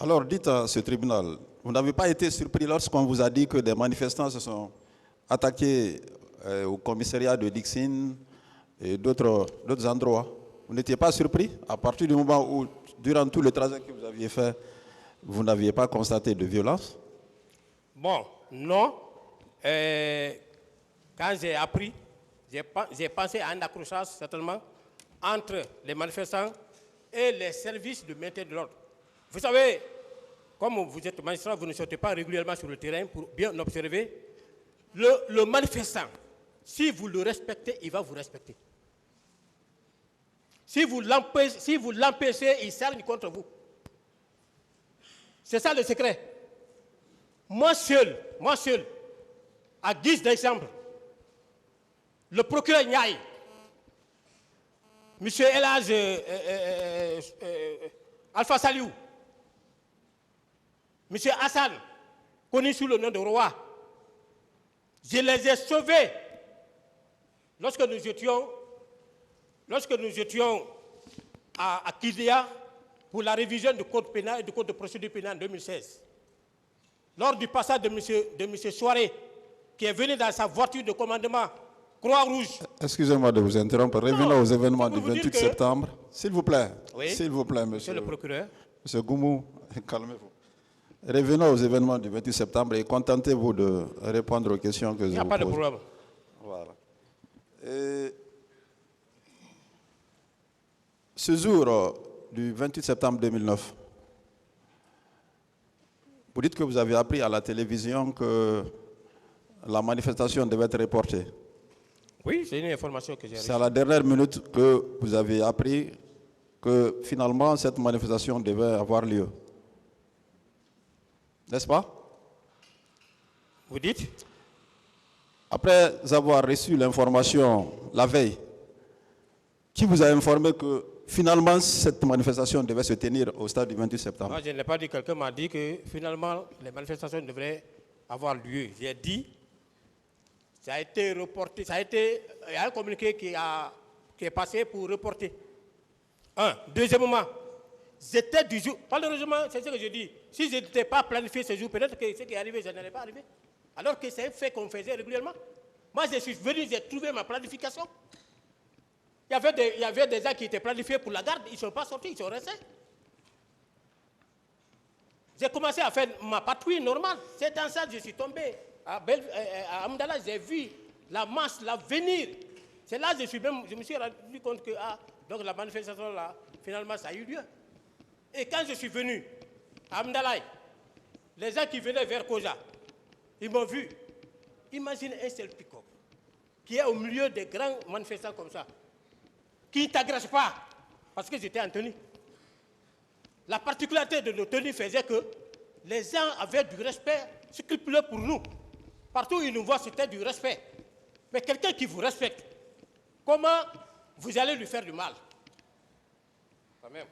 Alors, dites à ce tribunal, vous n'avez pas été surpris lorsqu'on vous a dit que des manifestants se sont attaqués au commissariat de Dixine et d'autres endroits. Vous n'étiez pas surpris à partir du moment où, durant tout le trajet que vous aviez fait, vous n'aviez pas constaté de violence? Bon, non. Quand j'ai appris, j'ai pensé à un accrochage certainement entre les manifestants et les services de maintien de l'ordre. Vous savez, comme vous êtes magistrat, vous ne sortez pas régulièrement sur le terrain pour bien observer. Le manifestant, si vous le respectez, il va vous respecter. Si vous l'empêchez, il s'arme contre vous. C'est ça le secret. Moi seul, à guise d'exemple, le procureur Niaï, M. Elhaj Alpha Saliou, M. Hassan, connu sous le nom de Roi, je les ai sauvés lorsque nous étions à Kidéa pour la révision du code pénal et du code de procédure pénale en 2016. Lors du passage de M. Soiré, qui est venu dans sa voiture de commandement Croix-Rouge. Excusez-moi de vous interrompre. Revenons aux événements du 28 septembre. S'il vous plaît. Oui, s'il vous plaît, monsieur le procureur. Monsieur Goumou, calmez-vous. Revenons aux événements du 28 septembre et contentez-vous de répondre aux questions que je vous pose. Il n'y a pas de problème. Voilà. Ce jour du 28 septembre 2009, vous dites que vous avez appris à la télévision que la manifestation devait être reportée. Oui, c'est une information que j'ai reçue. C'est à la dernière minute que vous avez appris que finalement cette manifestation devait avoir lieu. N'est-ce pas? Vous dites? Après avoir reçu l'information la veille, qui vous a informé que finalement cette manifestation devait se tenir au stade du 28 septembre? Moi, je n'ai pas dit, quelqu'un m'a dit que finalement les manifestations devraient avoir lieu. J'ai dit, ça a été reporté, il y a un communiqué qui est passé pour reporter. Deuxièmement, j'étais du jour, malheureusement, c'est ce que je dis, si je n'étais pas planifié ce jour, peut-être que ce qui est arrivé, ça n'allait pas arriver. Alors que c'est un fait qu'on faisait régulièrement. Moi, je suis venu, j'ai trouvé ma planification. Il y avait des gens qui étaient planifiés pour la garde, ils ne sont pas sortis, ils sont restés. J'ai commencé à faire ma patrouille normale. C'est dans ça que je suis tombé à Amdala, j'ai vu la masse, la venir. C'est là que je me suis rendu compte que donc la manifestation là, finalement, ça a eu lieu. Et quand je suis venu à Amdala, les gens qui venaient vers Koja, ils m'ont vu. Imagine un seul pick-up qui est au milieu des grands manifestants comme ça, qui ne t'agresse pas, parce que j'étais en tenue. La particularité de nos tenues faisait que les gens avaient du respect scrupuleux pour nous. Partout où ils nous voient, c'était du respect. Mais quelqu'un qui vous respecte, comment vous allez lui faire du mal? Quand même.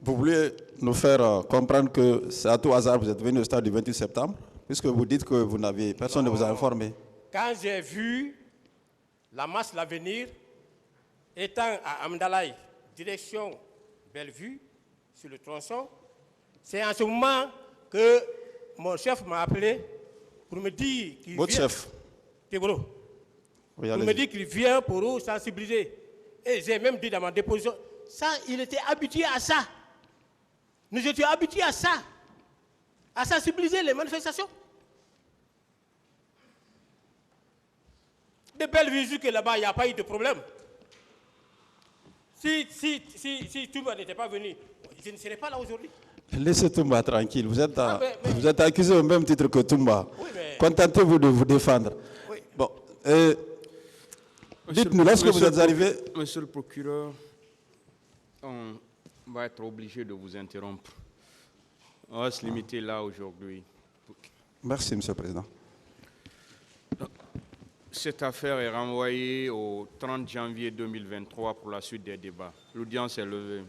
Vous voulez nous faire comprendre que c'est à tout hasard que vous êtes venu au stade du 28 septembre, puisque vous dites que vous n'avez personne ne vous a informé. Quand j'ai vu la masse l'avenir, étant à Amdalaï, direction Bellevue, sur le tronçon, c'est en ce moment que mon chef m'a appelé pour me dire qu'il vient... Votre chef? Tegolo. Oui, pour me dire qu'il vient pour nous sensibiliser. Et j'ai même dit dans ma déposition, ça, il était habitué à ça. Nous étions habitués à ça, à sensibiliser les manifestations. De Bellevue jusque là-bas, il n'y a pas eu de problème. Si Toumba n'était pas venu, je ne serais pas là aujourd'hui. Laissez Toumba tranquille. Vous êtes accusé au même titre que Toumba. Oui, mais... Contentez-vous de vous défendre. Oui. Bon, dites-nous, lorsque vous êtes arrivé... Monsieur le procureur, on va être obligé de vous interrompre. On va se limiter là aujourd'hui. Merci, Monsieur le Président. Cette affaire est renvoyée au 30 janvier 2023 pour la suite des débats. L'audience est levée.